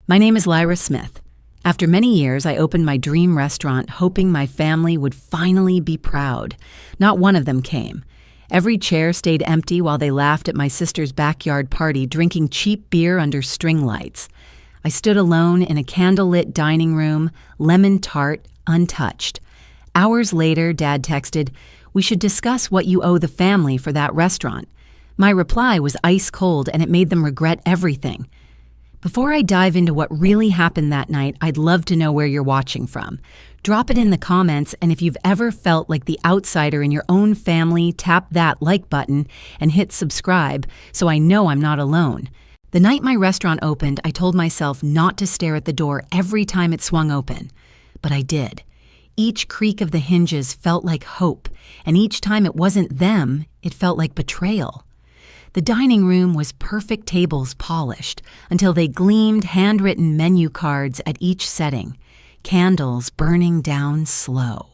My name is Lyra Smith. After many years, I opened my dream restaurant hoping my family would finally be proud. Not one of them came. Every chair stayed empty while they laughed at my sister's backyard party, drinking cheap beer under string lights. I stood alone in a candlelit dining room, lemon tart, untouched. Hours later, Dad texted, "We should discuss what you owe the family for that restaurant." My reply was ice cold, and it made them regret everything. Before I dive into what really happened that night, I'd love to know where you're watching from. Drop it in the comments, and if you've ever felt like the outsider in your own family, tap that like button and hit subscribe so I know I'm not alone. The night my restaurant opened, I told myself not to stare at the door every time it swung open. But I did. Each creak of the hinges felt like hope, and each time it wasn't them, it felt like betrayal. The dining room was perfect tables polished until they gleamed handwritten menu cards at each setting, candles burning down slow.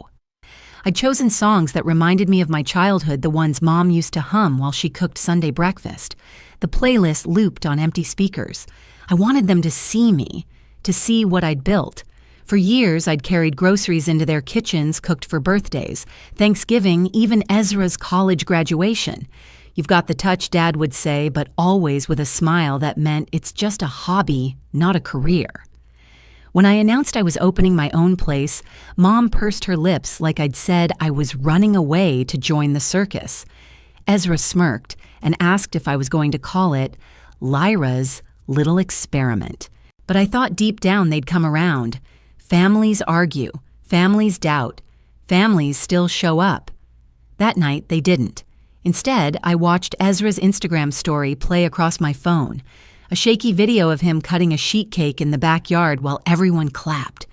I'd chosen songs that reminded me of my childhood, the ones Mom used to hum while she cooked Sunday breakfast. The playlist looped on empty speakers. I wanted them to see me, to see what I'd built. For years, I'd carried groceries into their kitchens cooked for birthdays, Thanksgiving, even Ezra's college graduation. "You've got the touch," Dad would say, but always with a smile that meant it's just a hobby, not a career. When I announced I was opening my own place, Mom pursed her lips like I'd said I was running away to join the circus. Ezra smirked and asked if I was going to call it Lyra's Little Experiment. But I thought deep down they'd come around. Families argue, families doubt, families still show up. That night, they didn't. Instead, I watched Ezra's Instagram story play across my phone, a shaky video of him cutting a sheet cake in the backyard while everyone clapped.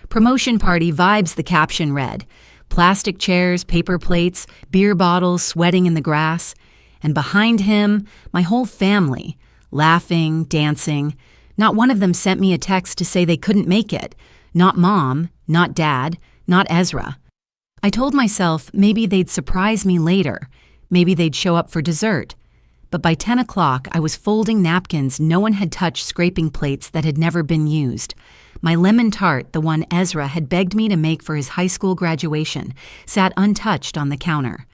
"Promotion party vibes," the caption read. Plastic chairs, paper plates, beer bottles sweating in the grass. And behind him, my whole family, laughing, dancing. Not one of them sent me a text to say they couldn't make it. Not Mom, not Dad, not Ezra. I told myself maybe they'd surprise me later. Maybe they'd show up for dessert. But by 10 o'clock, I was folding napkins no one had touched, scraping plates that had never been used. My lemon tart, the one Ezra had begged me to make for his high school graduation, sat untouched on the counter.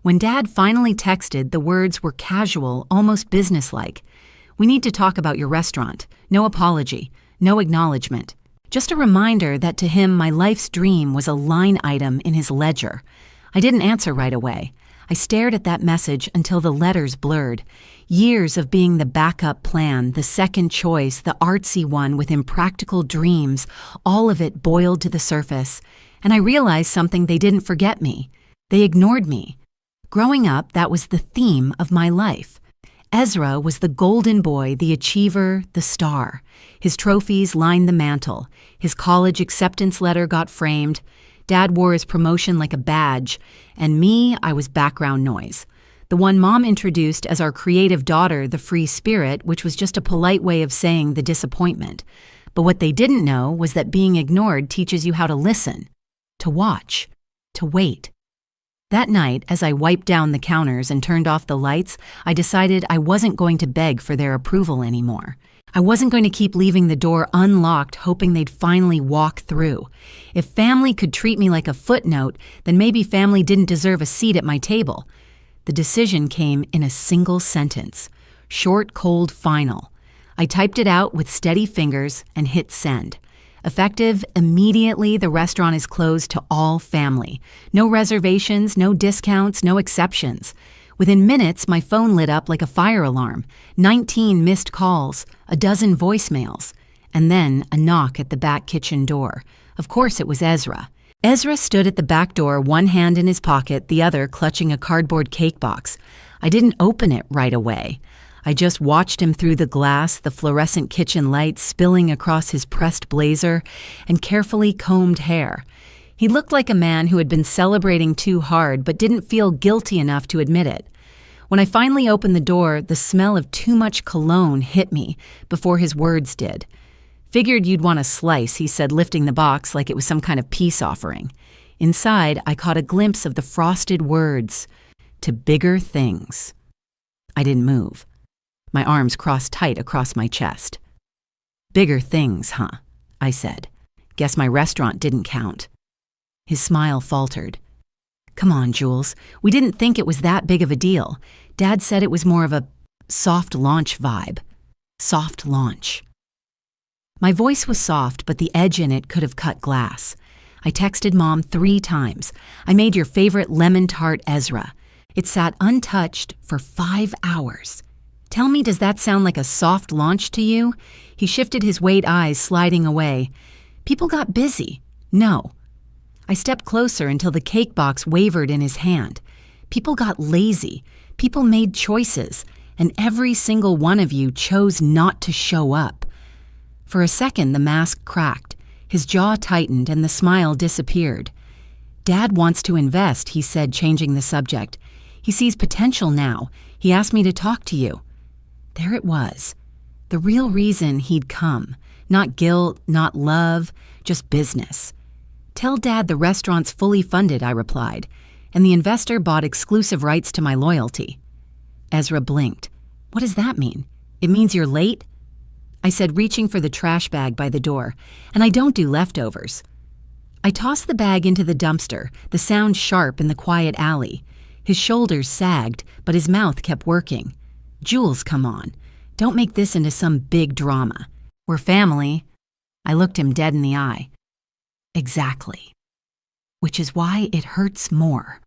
When Dad finally texted, the words were casual, almost businesslike. "We need to talk about your restaurant. No apology, no acknowledgement." Just a reminder that to him, my life's dream was a line item in his ledger. I didn't answer right away. I stared at that message until the letters blurred. Years of being the backup plan, the second choice, the artsy one with impractical dreams, all of it boiled to the surface. And I realized something: they didn't forget me. They ignored me. Growing up, that was the theme of my life. Ezra was the golden boy, the achiever, the star. His trophies lined the mantel. His college acceptance letter got framed. Dad wore his promotion like a badge, and me, I was background noise. The one Mom introduced as our creative daughter, the free spirit, which was just a polite way of saying the disappointment. But what they didn't know was that being ignored teaches you how to listen, to watch, to wait. That night, as I wiped down the counters and turned off the lights, I decided I wasn't going to beg for their approval anymore. I wasn't going to keep leaving the door unlocked, hoping they'd finally walk through. If family could treat me like a footnote, then maybe family didn't deserve a seat at my table. The decision came in a single sentence. Short, cold, final. I typed it out with steady fingers and hit send. Effective immediately, the restaurant is closed to all family. No reservations, no discounts, no exceptions. Within minutes, my phone lit up like a fire alarm. 19 missed calls, a dozen voicemails, and then a knock at the back kitchen door. Of course, it was Ezra. Ezra stood at the back door, one hand in his pocket, the other clutching a cardboard cake box. I didn't open it right away. I just watched him through the glass, the fluorescent kitchen light spilling across his pressed blazer and carefully combed hair. He looked like a man who had been celebrating too hard but didn't feel guilty enough to admit it. When I finally opened the door, the smell of too much cologne hit me before his words did. "Figured you'd want a slice," he said, lifting the box like it was some kind of peace offering. Inside, I caught a glimpse of the frosted words, "To bigger things." I didn't move. My arms crossed tight across my chest. Bigger things, huh? I said. Guess my restaurant didn't count. His smile faltered. Come on, Jules. We didn't think it was that big of a deal. Dad said it was more of a soft launch vibe. Soft launch. My voice was soft, but the edge in it could have cut glass. I texted Mom 3 times. I made your favorite lemon tart Ezra. It sat untouched for 5 hours. Tell me, does that sound like a soft launch to you? He shifted his weight eyes, sliding away. People got busy. No. I stepped closer until the cake box wavered in his hand. People got lazy. People made choices. And every single one of you chose not to show up. For a second, the mask cracked. His jaw tightened and the smile disappeared. Dad wants to invest, he said, changing the subject. He sees potential now. He asked me to talk to you. There it was. The real reason he'd come. Not guilt, not love, just business. Tell Dad the restaurant's fully funded, I replied, and the investor bought exclusive rights to my loyalty. Ezra blinked. What does that mean? It means you're late? I said, reaching for the trash bag by the door, and I don't do leftovers. I tossed the bag into the dumpster, the sound sharp in the quiet alley. His shoulders sagged, but his mouth kept working. Jules, come on. Don't make this into some big drama. We're family. I looked him dead in the eye. Exactly. Which is why it hurts more.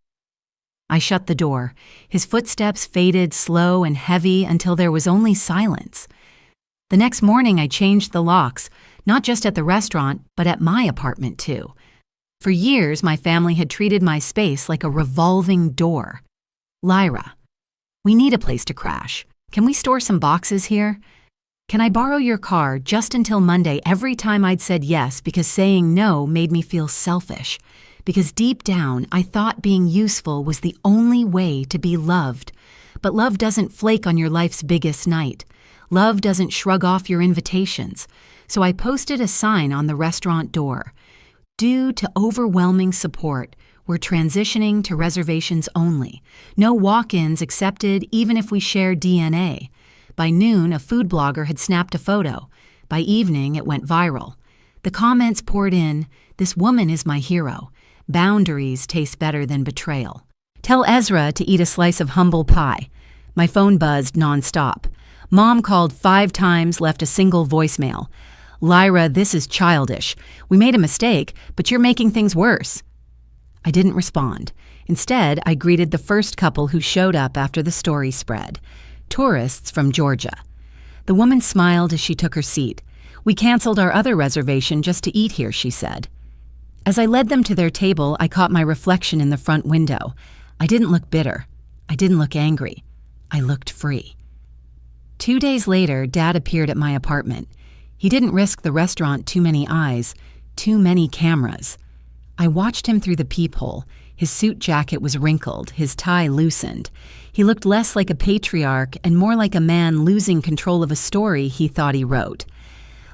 I shut the door. His footsteps faded slow and heavy until there was only silence. The next morning I changed the locks, not just at the restaurant, but at my apartment too. For years, my family had treated my space like a revolving door. Lyra, we need a place to crash. Can we store some boxes here? Can I borrow your car just until Monday every time I'd said yes because saying no made me feel selfish? Because deep down, I thought being useful was the only way to be loved. But love doesn't flake on your life's biggest night. Love doesn't shrug off your invitations. So I posted a sign on the restaurant door. Due to overwhelming support, we're transitioning to reservations only. No walk-ins accepted even if we share DNA. By noon, a food blogger had snapped a photo. By evening, it went viral. The comments poured in, "This woman is my hero. Boundaries taste better than betrayal. Tell Ezra to eat a slice of humble pie." My phone buzzed nonstop. Mom called 5 times, left a single voicemail. "Lyra, this is childish. We made a mistake, but you're making things worse." I didn't respond. Instead, I greeted the first couple who showed up after the story spread. Tourists from Georgia. The woman smiled as she took her seat. "We canceled our other reservation just to eat here," she said. As I led them to their table, I caught my reflection in the front window. I didn't look bitter. I didn't look angry. I looked free. 2 days later, Dad appeared at my apartment. He didn't risk the restaurant too many eyes, too many cameras. I watched him through the peephole. His suit jacket was wrinkled, his tie loosened. He looked less like a patriarch and more like a man losing control of a story he thought he wrote.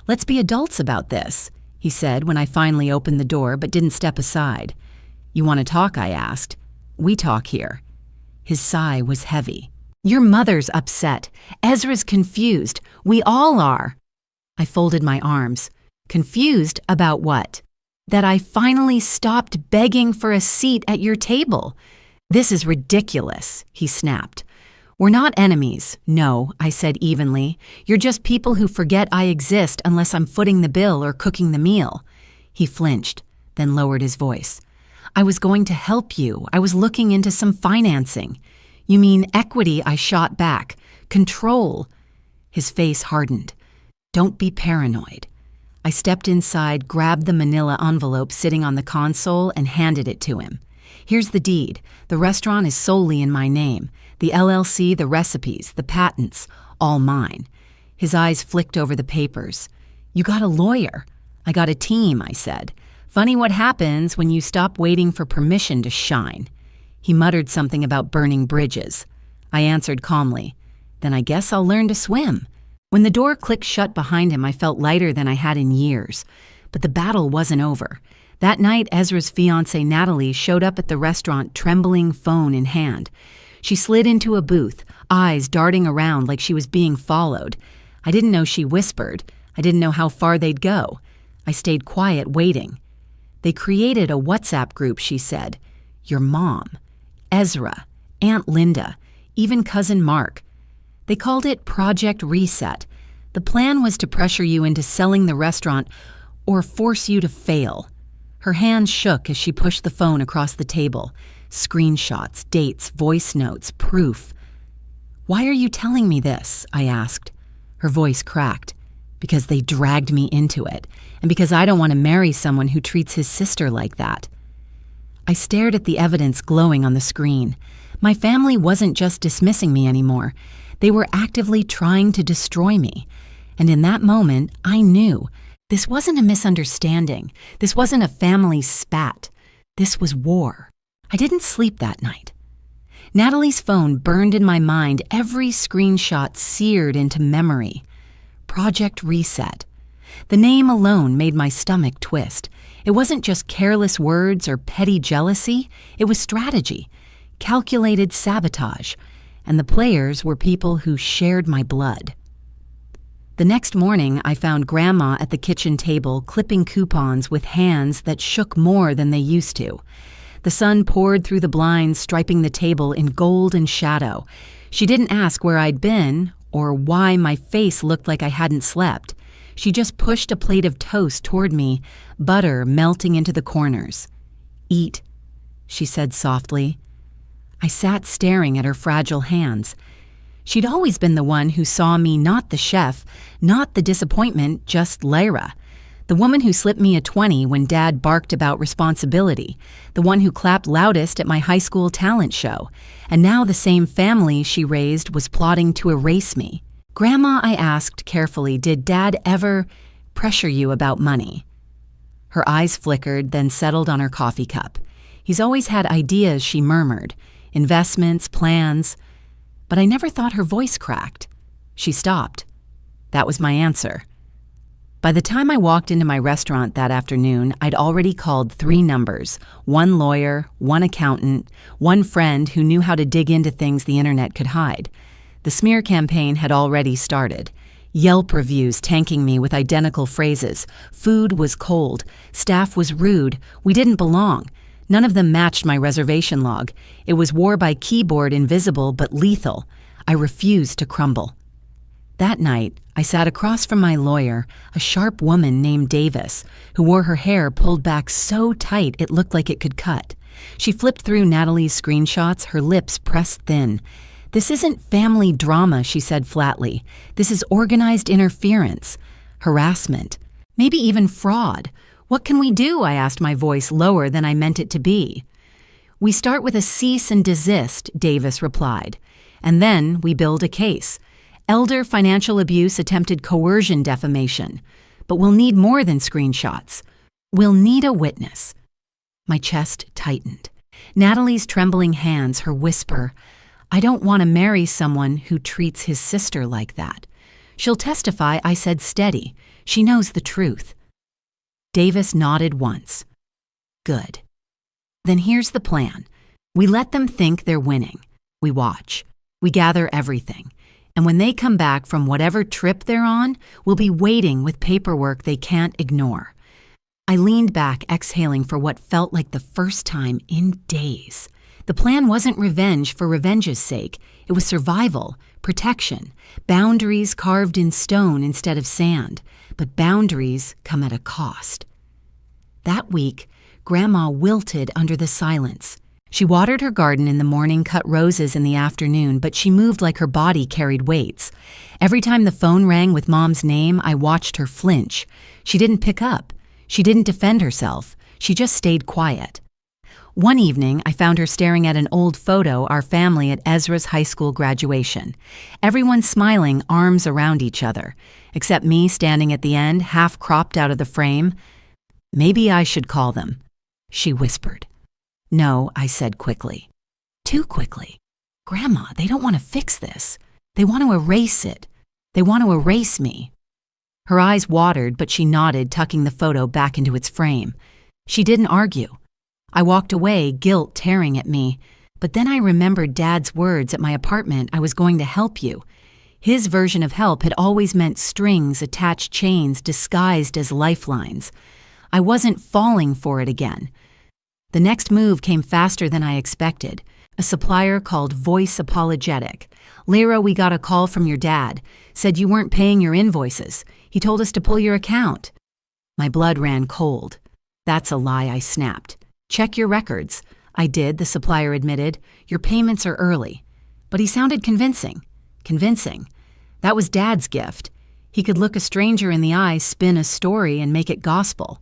"Let's be adults about this," he said when I finally opened the door but didn't step aside. "You want to talk?" I asked. "We talk here." His sigh was heavy. "Your mother's upset. Ezra's confused. We all are." I folded my arms. Confused about what? That I finally stopped begging for a seat at your table. "This is ridiculous," he snapped. "We're not enemies. No," I said evenly. "You're just people who forget I exist unless I'm footing the bill or cooking the meal." He flinched, then lowered his voice. "I was going to help you. I was looking into some financing." "You mean equity?" I shot back. "Control." His face hardened. "Don't be paranoid." I stepped inside, grabbed the manila envelope sitting on the console, and handed it to him. "Here's the deed. The restaurant is solely in my name. The LLC, the recipes, the patents, all mine." His eyes flicked over the papers. "You got a lawyer." "I got a team," I said. "Funny what happens when you stop waiting for permission to shine." He muttered something about burning bridges. I answered calmly, "Then I guess I'll learn to swim." When the door clicked shut behind him, I felt lighter than I had in years. But the battle wasn't over. That night, Ezra's fiancée, Natalie, showed up at the restaurant, trembling, phone in hand. She slid into a booth, eyes darting around like she was being followed. I didn't know she whispered. I didn't know how far they'd go. I stayed quiet, waiting. They created a WhatsApp group, she said. Your mom, Ezra, Aunt Linda, even Cousin Mark. They called it Project Reset. The plan was to pressure you into selling the restaurant or force you to fail. Her hands shook as she pushed the phone across the table. Screenshots, dates, voice notes, proof. Why are you telling me this? I asked. Her voice cracked. Because they dragged me into it, and because I don't want to marry someone who treats his sister like that. I stared at the evidence glowing on the screen. My family wasn't just dismissing me anymore. They were actively trying to destroy me. And in that moment, I knew this wasn't a misunderstanding. This wasn't a family spat. This was war. I didn't sleep that night. Natalie's phone burned in my mind, every screenshot seared into memory. Project Reset. The name alone made my stomach twist. It wasn't just careless words or petty jealousy. It was strategy, calculated sabotage, and the players were people who shared my blood. The next morning, I found Grandma at the kitchen table clipping coupons with hands that shook more than they used to. The sun poured through the blinds, striping the table in gold and shadow. She didn't ask where I'd been or why my face looked like I hadn't slept. She just pushed a plate of toast toward me, butter melting into the corners. Eat, she said softly. I sat staring at her fragile hands. She'd always been the one who saw me not the chef, not the disappointment, just Lyra. The woman who slipped me a 20 when Dad barked about responsibility. The one who clapped loudest at my high school talent show. And now the same family she raised was plotting to erase me. Grandma, I asked carefully, did Dad ever pressure you about money? Her eyes flickered, then settled on her coffee cup. He's always had ideas, she murmured. Investments, plans. But I never thought her voice cracked. She stopped. That was my answer. By the time I walked into my restaurant that afternoon, I'd already called 3 numbers, 1 lawyer, 1 accountant, 1 friend who knew how to dig into things the internet could hide. The smear campaign had already started. Yelp reviews tanking me with identical phrases. Food was cold. Staff was rude. We didn't belong. None of them matched my reservation log. It was war by keyboard, invisible but lethal. I refused to crumble. That night, I sat across from my lawyer, a sharp woman named Davis, who wore her hair pulled back so tight it looked like it could cut. She flipped through Natalie's screenshots, her lips pressed thin. This isn't family drama, she said flatly. This is organized interference, harassment, maybe even fraud. What can we do? I asked, my voice lower than I meant it to be. We start with a cease and desist, Davis replied. And then we build a case. Elder financial abuse, attempted coercion, defamation. But we'll need more than screenshots. We'll need a witness. My chest tightened. Natalie's trembling hands, her whisper, I don't want to marry someone who treats his sister like that. She'll testify, I said steady. She knows the truth. Davis nodded once. Good. Then here's the plan. We let them think they're winning. We watch. We gather everything. And when they come back from whatever trip they're on, we'll be waiting with paperwork they can't ignore. I leaned back, exhaling for what felt like the first time in days. The plan wasn't revenge for revenge's sake. It was survival, protection, boundaries carved in stone instead of sand. But boundaries come at a cost. That week, Grandma wilted under the silence. She watered her garden in the morning, cut roses in the afternoon, but she moved like her body carried weights. Every time the phone rang with Mom's name, I watched her flinch. She didn't pick up. She didn't defend herself. She just stayed quiet. One evening, I found her staring at an old photo, our family at Ezra's high school graduation. Everyone smiling, arms around each other, except me standing at the end, half cropped out of the frame. Maybe I should call them, she whispered. No, I said quickly. Too quickly. Grandma, they don't want to fix this. They want to erase it. They want to erase me. Her eyes watered, but she nodded, tucking the photo back into its frame. She didn't argue. I walked away, guilt tearing at me. But then I remembered Dad's words at my apartment, I was going to help you. His version of help had always meant strings, attached chains disguised as lifelines. I wasn't falling for it again. The next move came faster than I expected. A supplier called Voice Apologetic. "Lyra, we got a call from your dad. Said you weren't paying your invoices. He told us to pull your account." My blood ran cold. "That's a lie," I snapped. "Check your records." "I did," the supplier admitted. "Your payments are early." But he sounded convincing. Convincing. That was Dad's gift. He could look a stranger in the eye, spin a story, and make it gospel.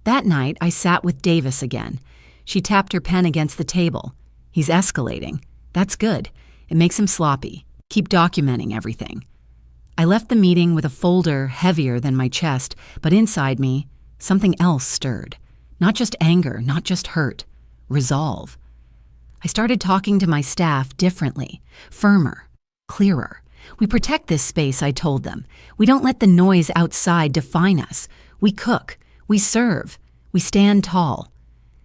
That night, I sat with Davis again. She tapped her pen against the table. "He's escalating. That's good. It makes him sloppy. Keep documenting everything." I left the meeting with a folder heavier than my chest, but inside me, something else stirred. Not just anger, not just hurt. Resolve. I started talking to my staff differently, firmer, clearer. "We protect this space," I told them. "We don't let the noise outside define us. We cook. We serve. We stand tall."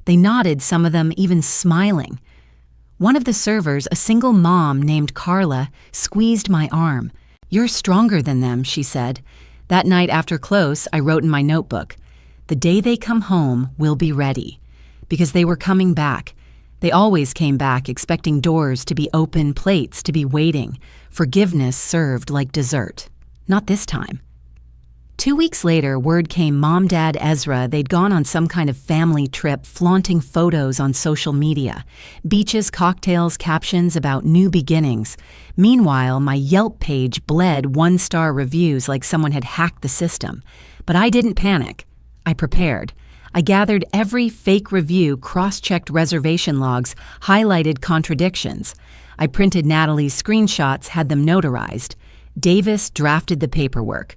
They nodded, some of them even smiling. One of the servers, a single mom named Carla, squeezed my arm. "You're stronger than them," she said. That night after close, I wrote in my notebook, "The day they come home, we'll be ready." Because they were coming back. They always came back, expecting doors to be open, plates to be waiting, forgiveness served like dessert. Not this time. 2 weeks later, word came Mom, Dad, Ezra, they'd gone on some kind of family trip, flaunting photos on social media. Beaches, cocktails, captions about new beginnings. Meanwhile, my Yelp page bled 1-star reviews like someone had hacked the system. But I didn't panic. I prepared. I gathered every fake review, cross-checked reservation logs, highlighted contradictions. I printed Natalie's screenshots, had them notarized. Davis drafted the paperwork.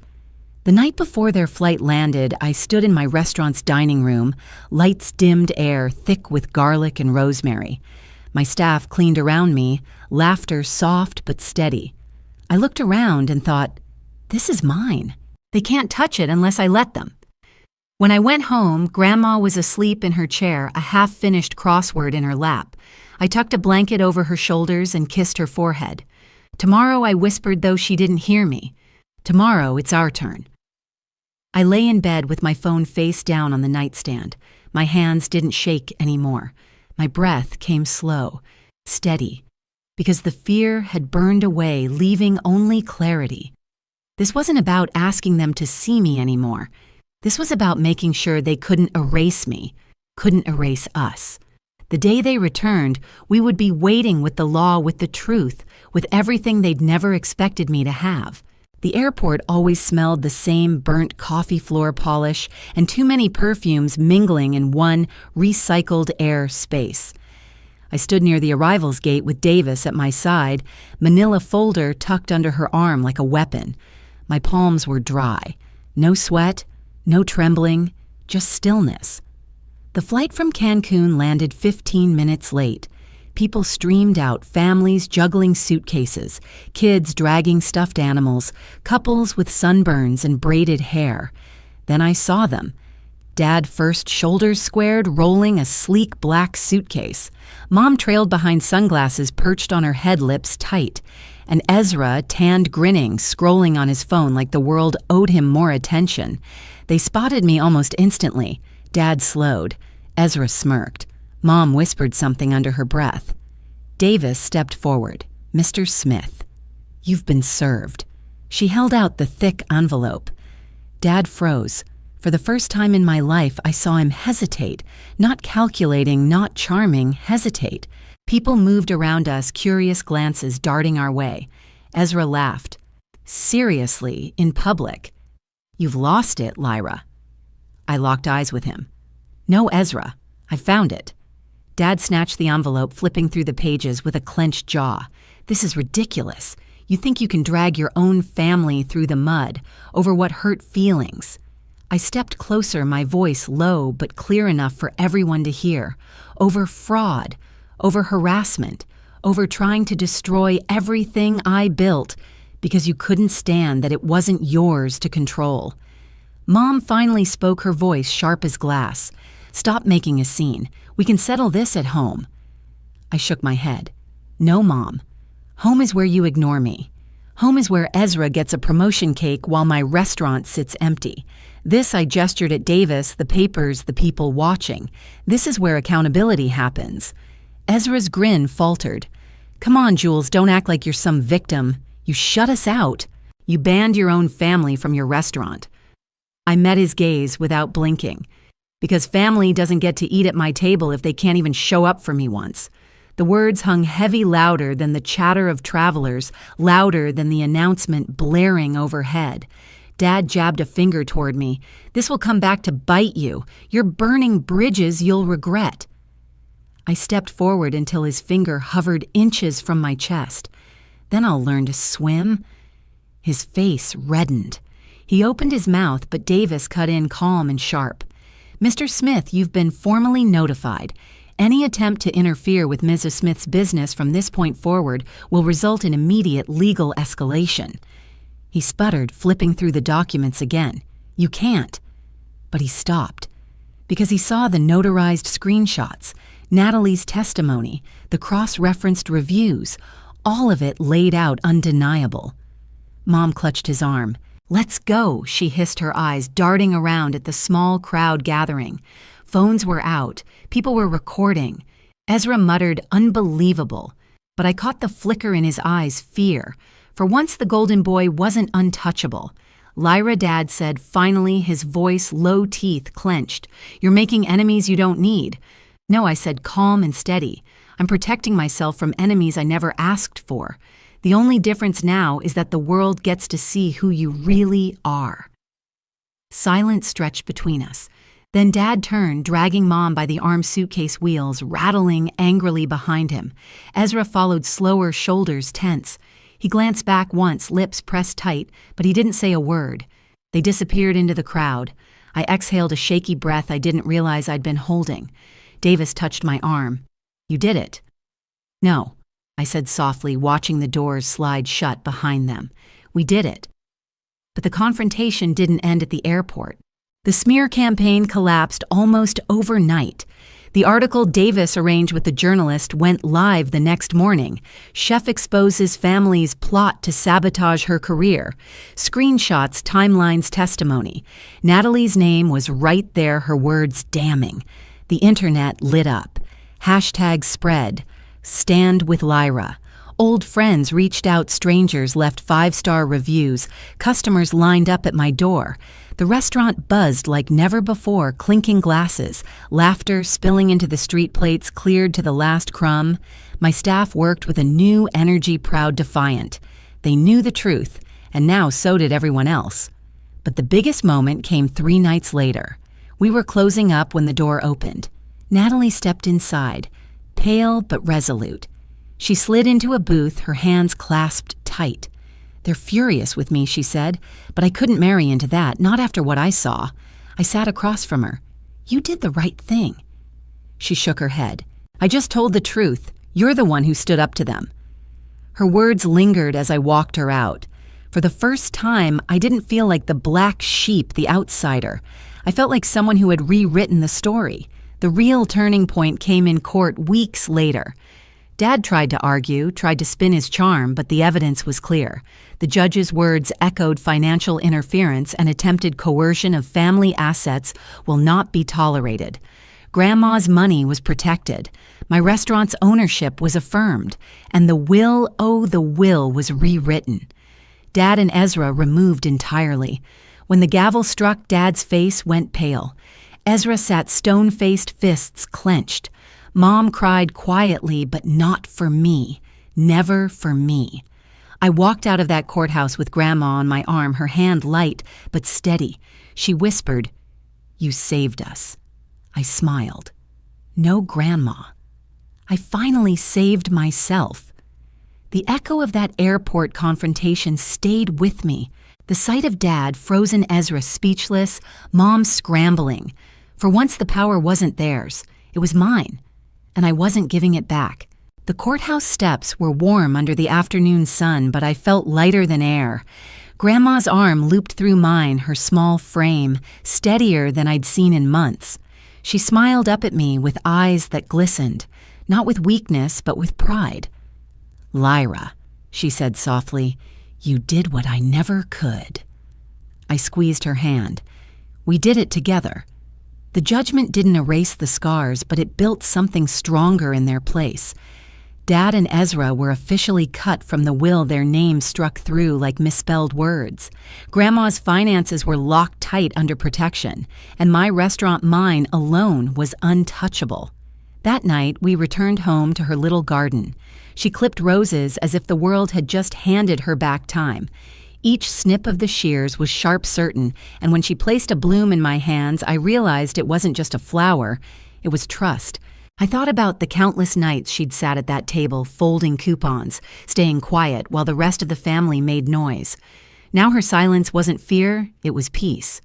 The night before their flight landed, I stood in my restaurant's dining room, lights dimmed, air thick with garlic and rosemary. My staff cleaned around me, laughter soft but steady. I looked around and thought, this is mine. They can't touch it unless I let them. When I went home, Grandma was asleep in her chair, a half-finished crossword in her lap. I tucked a blanket over her shoulders and kissed her forehead. "Tomorrow," I whispered, though she didn't hear me. "Tomorrow, it's our turn." I lay in bed with my phone face down on the nightstand. My hands didn't shake anymore. My breath came slow, steady, because the fear had burned away, leaving only clarity. This wasn't about asking them to see me anymore. This was about making sure they couldn't erase me, couldn't erase us. The day they returned, we would be waiting with the law, with the truth, with everything they'd never expected me to have. The airport always smelled the same burnt coffee floor polish and too many perfumes mingling in one recycled air space. I stood near the arrivals gate with Davis at my side, manila folder tucked under her arm like a weapon. My palms were dry. No sweat, no trembling, just stillness. The flight from Cancun landed 15 minutes late. People streamed out, families juggling suitcases, kids dragging stuffed animals, couples with sunburns and braided hair. Then I saw them. Dad first, shoulders squared, rolling a sleek black suitcase. Mom trailed behind sunglasses perched on her head, lips tight. And Ezra, tanned, grinning, scrolling on his phone like the world owed him more attention. They spotted me almost instantly. Dad slowed. Ezra smirked. Mom whispered something under her breath. Davis stepped forward. "Mr. Smith, you've been served." She held out the thick envelope. Dad froze. For the first time in my life, I saw him hesitate. Not calculating, not charming, hesitate. People moved around us, curious glances darting our way. Ezra laughed. "Seriously, in public? You've lost it, Lyra." I locked eyes with him. "No, Ezra. I found it." Dad snatched the envelope, flipping through the pages with a clenched jaw. "This is ridiculous. You think you can drag your own family through the mud over what hurt feelings." I stepped closer, my voice low but clear enough for everyone to hear. "Over fraud, over harassment, over trying to destroy everything I built because you couldn't stand that it wasn't yours to control." Mom finally spoke, her voice sharp as glass. "Stop making a scene. We can settle this at home." I shook my head. "No, Mom. Home is where you ignore me. Home is where Ezra gets a promotion cake while my restaurant sits empty. This, I gestured at Davis, the papers, the people watching. This is where accountability happens. Ezra's grin faltered. Come on, Jules, don't act like you're some victim. You shut us out. You banned your own family from your restaurant. I met his gaze without blinking. Because family doesn't get to eat at my table if they can't even show up for me once. The words hung heavy, louder than the chatter of travelers, louder than the announcement blaring overhead. Dad jabbed a finger toward me. This will come back to bite you. You're burning bridges you'll regret. I stepped forward until his finger hovered inches from my chest. Then I'll learn to swim. His face reddened. He opened his mouth, but Davis cut in calm and sharp. Mr. Smith, you've been formally notified. Any attempt to interfere with Mrs. Smith's business from this point forward will result in immediate legal escalation. He sputtered, flipping through the documents again. You can't. But he stopped. Because he saw the notarized screenshots, Natalie's testimony, the cross-referenced reviews, all of it laid out undeniable. Mom clutched his arm. Let's go, she hissed, her eyes darting around at the small crowd gathering. Phones were out. People were recording. Ezra muttered, unbelievable. But I caught the flicker in his eyes, fear. For once the golden boy wasn't untouchable. Lyra, Dad said, finally, his voice, low teeth clenched. You're making enemies you don't need. No, I said, calm and steady. I'm protecting myself from enemies I never asked for. The only difference now is that the world gets to see who you really are. Silence stretched between us. Then Dad turned, dragging Mom by the armed suitcase wheels, rattling angrily behind him. Ezra followed slower, shoulders tense. He glanced back once, lips pressed tight, but he didn't say a word. They disappeared into the crowd. I exhaled a shaky breath I didn't realize I'd been holding. Davis touched my arm. You did it. No, I said softly, watching the doors slide shut behind them. We did it. But the confrontation didn't end at the airport. The smear campaign collapsed almost overnight. The article Davis arranged with the journalist went live the next morning. Chef exposes family's plot to sabotage her career. Screenshots, timelines, testimony. Natalie's name was right there, her words damning. The internet lit up. Hashtag spread. Stand with Lyra. Old friends reached out, strangers left 5-star reviews, customers lined up at my door. The restaurant buzzed like never before, clinking glasses, laughter spilling into the street plates cleared to the last crumb. My staff worked with a new energy, proud, defiant. They knew the truth, and now so did everyone else. But the biggest moment came 3 nights later. We were closing up when the door opened. Natalie stepped inside, pale but resolute. She slid into a booth, her hands clasped tight. They're furious with me, she said, but I couldn't marry into that, not after what I saw. I sat across from her. You did the right thing. She shook her head. I just told the truth. You're the one who stood up to them. Her words lingered as I walked her out. For the first time, I didn't feel like the black sheep, the outsider. I felt like someone who had rewritten the story. The real turning point came in court weeks later. Dad tried to argue, tried to spin his charm, but the evidence was clear. The judge's words echoed financial interference and attempted coercion of family assets will not be tolerated. Grandma's money was protected. My restaurant's ownership was affirmed. And the will, oh, the will was rewritten. Dad and Ezra removed entirely. When the gavel struck, Dad's face went pale. Ezra sat stone-faced, fists clenched. Mom cried quietly, but not for me. Never for me. I walked out of that courthouse with Grandma on my arm, her hand light but steady. She whispered, "You saved us." I smiled. No Grandma. I finally saved myself. The echo of that airport confrontation stayed with me. The sight of Dad, frozen Ezra speechless, Mom scrambling. For once the power wasn't theirs. It was mine. And I wasn't giving it back. The courthouse steps were warm under the afternoon sun, but I felt lighter than air. Grandma's arm looped through mine, her small frame, steadier than I'd seen in months. She smiled up at me with eyes that glistened, not with weakness, but with pride. "Lyra," she said softly, You did what I never could. I squeezed her hand. We did it together. The judgment didn't erase the scars, but it built something stronger in their place. Dad and Ezra were officially cut from the will, their names struck through like misspelled words. Grandma's finances were locked tight under protection, and my restaurant, mine alone, was untouchable. That night, we returned home to her little garden. She clipped roses as if the world had just handed her back time. Each snip of the shears was sharp certain, and when she placed a bloom in my hands, I realized it wasn't just a flower, it was trust. I thought about the countless nights she'd sat at that table, folding coupons, staying quiet while the rest of the family made noise. Now her silence wasn't fear, it was peace.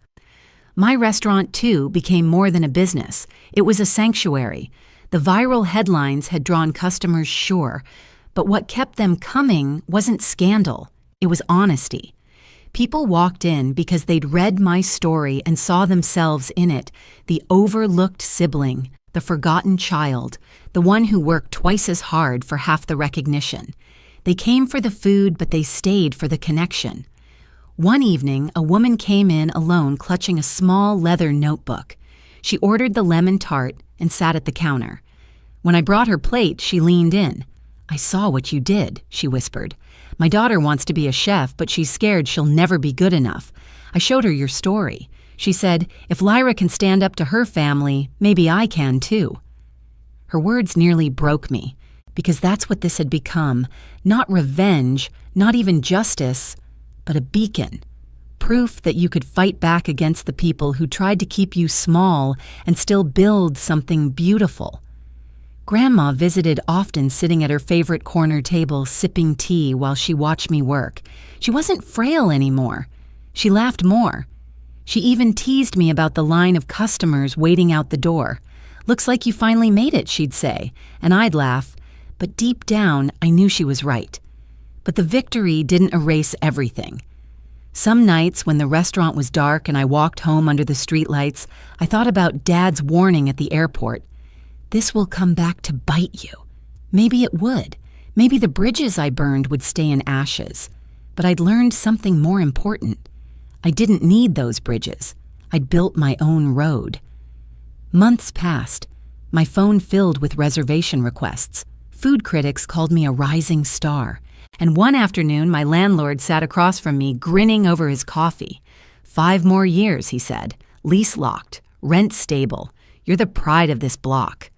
My restaurant, too, became more than a business. It was a sanctuary. The viral headlines had drawn customers, sure, but what kept them coming wasn't scandal, it was honesty. People walked in because they'd read my story and saw themselves in it, the overlooked sibling, the forgotten child, the one who worked twice as hard for half the recognition. They came for the food, but they stayed for the connection. One evening, a woman came in alone clutching a small leather notebook. She ordered the lemon tart and sat at the counter. When I brought her plate, she leaned in. "I saw what you did," she whispered. "My daughter wants to be a chef, but she's scared she'll never be good enough. I showed her your story. She said, if Lyra can stand up to her family, maybe I can too." Her words nearly broke me, because that's what this had become. Not revenge, not even justice, but a beacon. Proof that you could fight back against the people who tried to keep you small and still build something beautiful. Grandma visited often, sitting at her favorite corner table, sipping tea while she watched me work. She wasn't frail anymore. She laughed more. She even teased me about the line of customers waiting out the door. "Looks like you finally made it," she'd say, and I'd laugh. But deep down, I knew she was right. But the victory didn't erase everything. Some nights when the restaurant was dark and I walked home under the streetlights, I thought about Dad's warning at the airport. This will come back to bite you. Maybe it would. Maybe the bridges I burned would stay in ashes. But I'd learned something more important. I didn't need those bridges. I'd built my own road. Months passed. My phone filled with reservation requests. Food critics called me a rising star. And one afternoon, my landlord sat across from me, grinning over his coffee. 5 more years, he said. Lease locked. Rent stable. You're the pride of this block.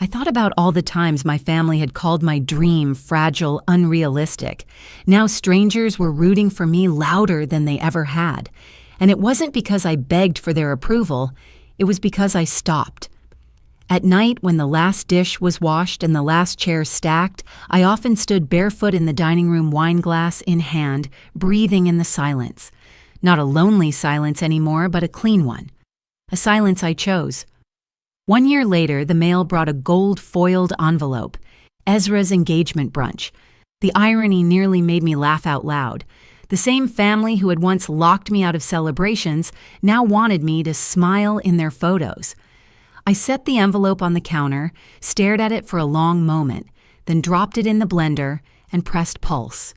I thought about all the times my family had called my dream fragile, unrealistic. Now strangers were rooting for me louder than they ever had. And it wasn't because I begged for their approval, it was because I stopped. At night, when the last dish was washed and the last chair stacked, I often stood barefoot in the dining room, wine glass in hand, breathing in the silence. Not a lonely silence anymore, but a clean one. A silence I chose. 1 year later, the mail brought a gold-foiled envelope, Ezra's engagement brunch. The irony nearly made me laugh out loud. The same family who had once locked me out of celebrations now wanted me to smile in their photos. I set the envelope on the counter, stared at it for a long moment, then dropped it in the blender and pressed pulse.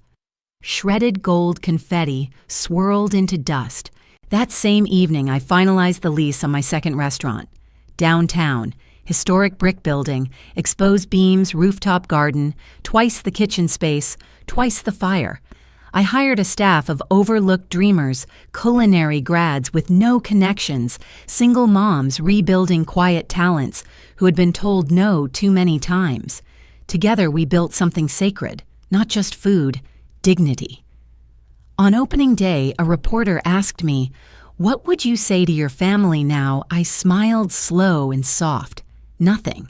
Shredded gold confetti swirled into dust. That same evening, I finalized the lease on my second restaurant. Downtown, historic brick building, exposed beams, rooftop garden, twice the kitchen space, twice the fire. I hired a staff of overlooked dreamers, culinary grads with no connections, single moms rebuilding quiet talents who had been told no too many times. Together we built something sacred, not just food, dignity. On opening day, a reporter asked me, "What would you say to your family now?" I smiled slow and soft. Nothing.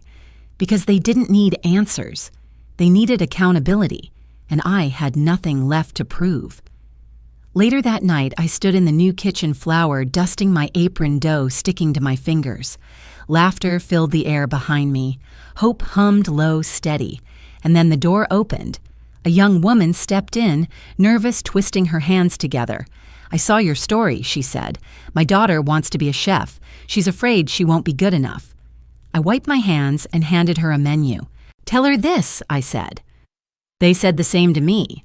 Because they didn't need answers. They needed accountability, and I had nothing left to prove. Later that night, I stood in the new kitchen flour, dusting my apron dough sticking to my fingers. Laughter filled the air behind me. Hope hummed low, steady. And then the door opened. A young woman stepped in, nervous, twisting her hands together. "I saw your story," she said. "My daughter wants to be a chef. She's afraid she won't be good enough." I wiped my hands and handed her a menu. "Tell her this," I said. They said the same to me.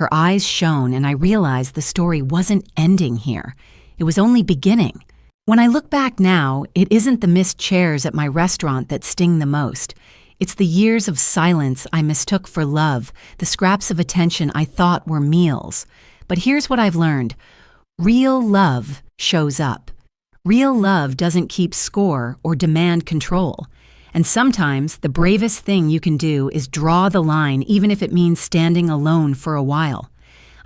Her eyes shone, and I realized the story wasn't ending here. It was only beginning. When I look back now, it isn't the missed chairs at my restaurant that sting the most. It's the years of silence I mistook for love, the scraps of attention I thought were meals. But here's what I've learned. Real love shows up. Real love doesn't keep score or demand control. And sometimes the bravest thing you can do is draw the line, even if it means standing alone for a while.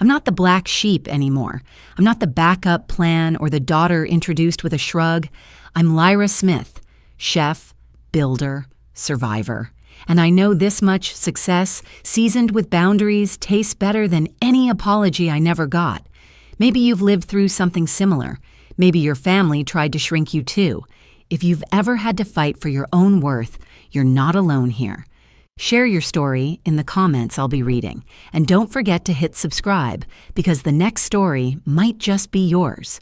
I'm not the black sheep anymore. I'm not the backup plan or the daughter introduced with a shrug. I'm Lyra Smith, chef, builder, survivor. And I know this much success, seasoned with boundaries, tastes better than any apology I never got. Maybe you've lived through something similar. Maybe your family tried to shrink you too. If you've ever had to fight for your own worth, you're not alone here. Share your story in the comments I'll be reading. And don't forget to hit subscribe, because the next story might just be yours.